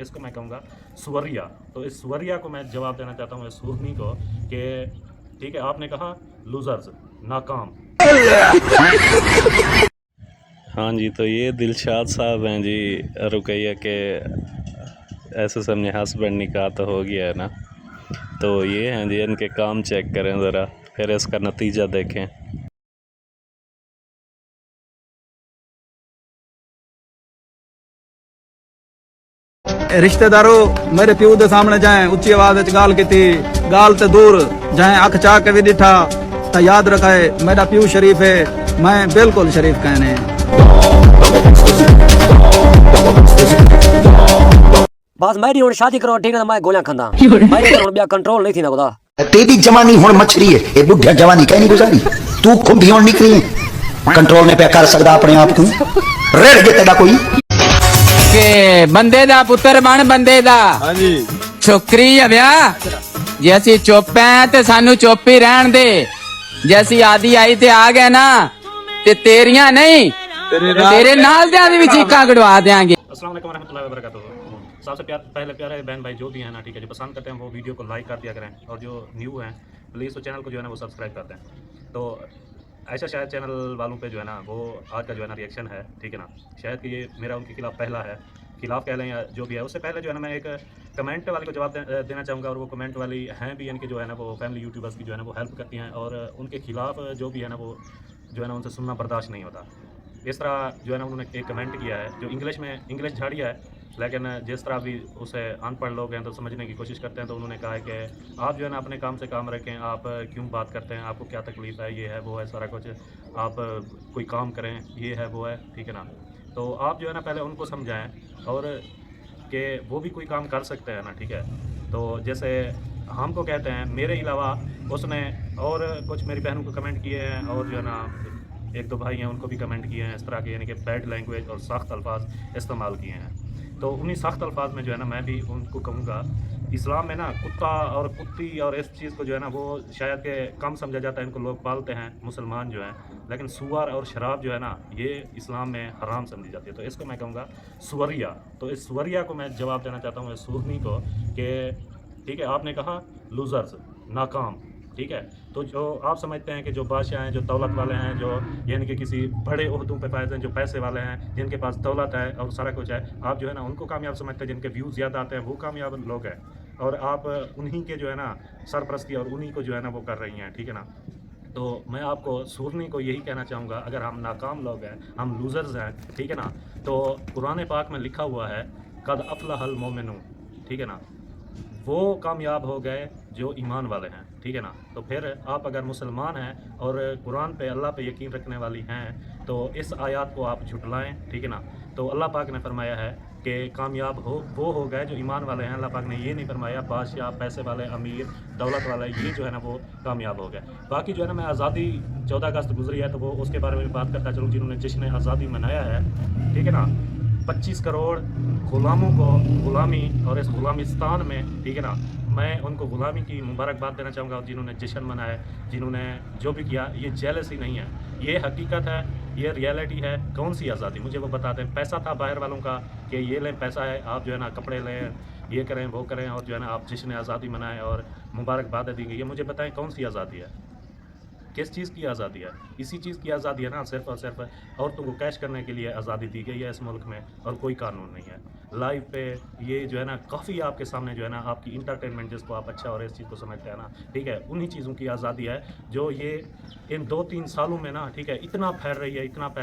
اس کو میں کہوں گا سوریا. تو اس سوریا کو میں جواب دینا چاہتا ہوں اس سورنی کو کہ ٹھیک ہے آپ نے کہا لوزرز ناکام. ہاں جی، تو یہ دلشاد صاحب ہیں جی رقیہ کے ایس ایس ایم ہسبینڈ. نکاح تو ہو گیا ہے نا، تو یہ ہیں جی ان کے کام چیک کریں ذرا، پھر اس کا نتیجہ دیکھیں. رشتے دارو میرے پیو دے سامنے جائیں اچھی آواز گال کی تھی، گال تے دور جائیں اکھ چاہ کے بھی ڈٹھا تا یاد رکھائے میرا پیو شریف ہے، میں بالکل شریف کہنے. بس میری ہوں شادی کرو ٹھیک ہے، میں گولیاں کھانا میری ہوں بیا کنٹرول نہیں تھی نا خدا. تیری جوانی ہوں مچھلی ہے، یہ بڈھیا جوانی کہیں نہیں گزاری، تو کھمبی ہوں نکلی کنٹرول نہیں پہ کر سکتا اپنے آپ کو، ریڑ گے تیرا کوئی کہ بندے دا پتر بن بندے دا. چھکری ہے بیا جیسی چپ ہیں تے سانو چپ ہی رہن دے، جیسی آدھی آئی تے آ گئے نا تے تیریاں نہیں تیرے نال دیاں دی بھی چیکاں کڑوا دیاں گے. السلام علیکم ورحمۃ اللہ وبرکاتہ. سب سے پہلے پیارے بہن بھائی جو بھی ہیں نا ٹھیک ہے، جو پسند کرتے ہیں وہ ویڈیو کو لائک کر دیا کریں، اور جو نیو ہیں پلیز تو چینل کو جو ہے نا وہ سبسکرائب کر دیں. تو ایسا شاید چینل والوں پہ جو ہے نا وہ آج کا جو ہے نا ریئیکشن ہے ٹھیک ہے نا، شاید کہ یہ میرا ان کے خلاف پہلا ہے، خلاف کہہ لیں یا جو بھی ہے. اس سے پہلے جو ہے نا میں ایک کمنٹ والی کو جواب دینا چاہوں گا، اور وہ کمنٹ والی ہیں بھی ان کے جو ہے نا وہ فیملی یوٹیوبرس کی جو ہے نا وہ ہیلپ کرتی ہیں، اور ان کے خلاف جو بھی ہے نا وہ جو ہے نا ان سے سننا برداشت نہیں ہوتا. اس طرح جو ہے نا انہوں نے ایک کمنٹ کیا ہے جو انگلش جھاڑیا ہے، لیکن جس طرح بھی اسے ان پڑھ لوگ ہیں تو سمجھنے کی کوشش کرتے ہیں. تو انہوں نے کہا ہے کہ آپ جو ہے نا اپنے کام سے کام رکھیں، آپ کیوں بات کرتے ہیں، آپ کو کیا تکلیف ہے، یہ ہے وہ ہے سارا کچھ، آپ کوئی کام کریں، یہ ہے وہ ہے ٹھیک ہے نا. تو آپ جو ہے نا پہلے ان کو سمجھائیں اور کہ وہ بھی کوئی کام کر سکتے ہیں نا ٹھیک ہے. تو جیسے ہم کو کہتے ہیں، میرے علاوہ اس نے اور کچھ میری بہنوں کو کمنٹ کیے ہیں، اور جو ہے نا ایک دو بھائی ہیں ان کو بھی کمنٹ کیے ہیں اس طرح کے، یعنی کہ بیڈ لینگویج اور سخت الفاظ استعمال کیے ہیں. تو انہی سخت الفاظ میں جو ہے نا میں بھی ان کو کہوں گا، اسلام میں نا کتا اور کتی اور اس چیز کو جو ہے نا وہ شاید کہ کم سمجھا جاتا ہے، ان کو لوگ پالتے ہیں مسلمان جو ہیں، لیکن سور اور شراب جو ہے نا یہ اسلام میں حرام سمجھی جاتی ہے. تو اس کو میں کہوں گا سوریا. تو اس سوریا کو میں جواب دینا چاہتا ہوں اس سورنی کو کہ ٹھیک ہے آپ نے کہا لوزرز ناکام ٹھیک ہے. تو جو آپ سمجھتے ہیں کہ جو بادشاہ ہیں، جو دولت والے ہیں، جو یعنی کہ کسی بڑے عہدوں پہ فائز ہیں، جو پیسے والے ہیں، جن کے پاس دولت ہے اور سارا کچھ ہے، آپ جو ہے نا ان کو کامیاب سمجھتے ہیں، جن کے ویوز زیادہ آتے ہیں وہ کامیاب لوگ ہیں، اور آپ انہی کے جو ہے نا سرپرستی اور انہی کو جو ہے نا وہ کر رہی ہیں ٹھیک ہے نا. تو میں آپ کو سورنی کو یہی کہنا چاہوں گا، اگر ہم ناکام لوگ ہیں، ہم لوزرز ہیں ٹھیک ہے نا، تو قرآن پاک میں لکھا ہوا ہے قد افلح المومنون ٹھیک ہے نا، وہ کامیاب ہو گئے جو ایمان والے ہیں ٹھیک ہے نا. تو پھر آپ اگر مسلمان ہیں اور قرآن پہ اللہ پہ یقین رکھنے والی ہیں تو اس آیات کو آپ جھٹلائیں ٹھیک ہے نا. تو اللہ پاک نے فرمایا ہے کہ کامیاب وہ ہو گئے جو ایمان والے ہیں. اللہ پاک نے یہ نہیں فرمایا بادشاہ، پیسے والے، امیر، دولت والے یہ جو ہے نا وہ کامیاب ہو گئے. باقی جو ہے نا میں آزادی 14 اگست گزری ہے تو وہ اس کے بارے میں بات کرتا چلوں، جنہوں نے جشن آزادی منایا ہے ٹھیک ہے نا. 25 کروڑ غلاموں کو غلامی اور اس غلامستان میں ٹھیک ہے نا، میں ان کو غلامی کی مبارکباد دینا چاہوں گا، جنہوں نے جشن منایا، جنہوں نے جو بھی کیا. یہ جیلسی نہیں ہے، یہ حقیقت ہے، یہ ریئلٹی ہے. کون سی آزادی مجھے وہ بتا دیں. پیسہ تھا باہر والوں کا کہ یہ لیں پیسہ ہے، آپ جو ہے نا کپڑے لیں، یہ کریں وہ کریں، اور جو ہے نا آپ جشن آزادی منائیں اور مبارکباد دی گئی. یہ مجھے بتائیں کون سی آزادی ہے، کس چیز کی آزادی ہے؟ اسی چیز کی آزادی ہے نا، صرف اور صرف عورتوں کو کیش کرنے کے لیے آزادی دی گئی ہے اس ملک میں، اور کوئی قانون نہیں ہے. لائیو پہ یہ جو ہے نا کافی آپ کے سامنے جو ہے نا آپ کی انٹرٹینمنٹ جس کو آپ اچھا اور اس چیز کو سمجھتے ہیں نا ٹھیک ہے، انہی چیزوں کی آزادی ہے جو یہ ان 2-3 سالوں میں نا ٹھیک ہے اتنا پھیل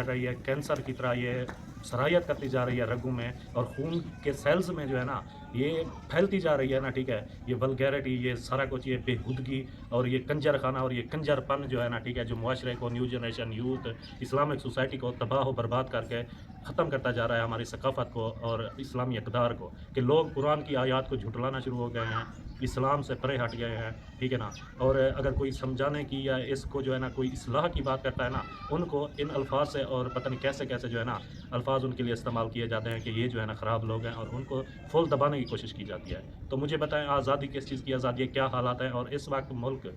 رہی ہے کینسر کی طرح، یہ سرایت کرتی جا رہی ہے رگوں میں اور خون کے سیلز میں جو ہے نا یہ پھیلتی جا رہی ہے نا ٹھیک ہے. یہ ولگیرٹی، یہ سارا کچھ، یہ بے ہودگی اور یہ کنجر خانہ اور یہ کنجر پن جو ہے نا ٹھیک ہے، جو معاشرے کو، new generation youth, Islamic society کو تباہ و برباد کر کے ختم کرتا جا رہا ہے، ہماری ثقافت کو اور اسلامی اقدار کو، کہ لوگ قرآن کی آیات کو جھٹلانا شروع ہو گئے ہیں، اسلام سے پرے ہٹ گئے ہیں ٹھیک ہے نا. اور اگر کوئی سمجھانے کی یا اس کو جو ہے نا کوئی اصلاح کی بات کرتا ہے نا، ان کو ان الفاظ سے اور پتہ نہیں کیسے کیسے جو ہے نا الفاظ ان کے لیے استعمال کیے جاتے ہیں کہ یہ جو ہے نا خراب لوگ ہیں، اور ان کو فول دبانے کی کوشش کی جاتی ہے. تو مجھے بتائیں آزادی کس چیز کی آزادی ہے، کیا حالات ہیں؟ اور اس وقت ملک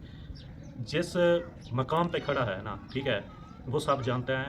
جس مقام پہ کھڑا ہے نا ٹھیک ہے وہ سب جانتے ہیں.